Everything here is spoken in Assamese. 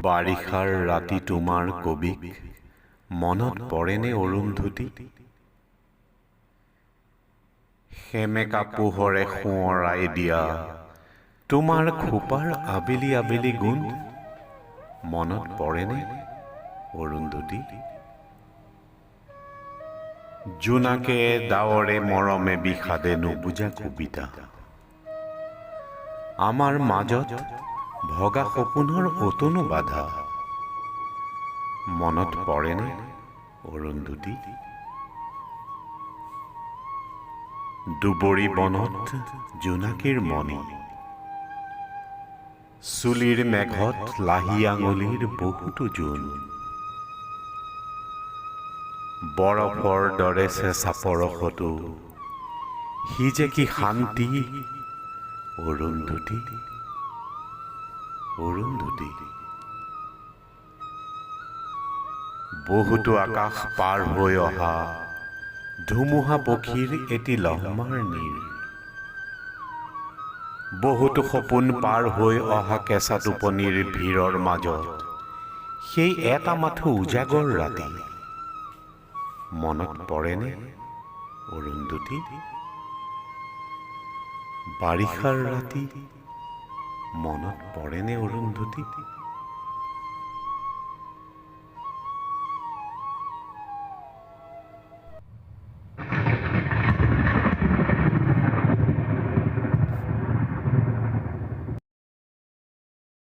বাৰিষাৰ ৰাতি তোমাৰ কবিক মনত পৰেনে অৰুন্ধতী? সেমেকা পোহৰে সোঁৱৰাই দিয়া তোমাৰ খোপাৰ আবেলি আবেলি গুণ মনত পৰেনে অৰুন্ধতী? জোনাকে ডাৱৰে মৰমে বিষাদে নুবুজা কবিতা আমাৰ মাজত ভগা সপোনৰ অতনো বাধা মনত পৰেনে অৰুন্ধতী? দুবৰি বনত জোনাকীৰ মণি চুলিৰ মেঘত লাহি আঙুলিৰ বহুতো জোন বৰফৰ দৰে চেঁচা পৰশতো সি যে কি শান্তি অৰুন্ধতী অৰুন্ধতী। বহুতো আকাশ পাৰ হৈ অহা ধুমুহা পক্ষীৰ এটি লহমাৰ নীৰ বহুতো সপোন পাৰ হৈ অহা কেঁচা টোপনিৰ ভিৰৰ মাজত সেই এটা মাথো উজাগৰ ৰাতি মনত পৰেনে অৰুন্ধতী? বাৰিষাৰ ৰাতি মনত পৰেনে অৰুন্ধতী?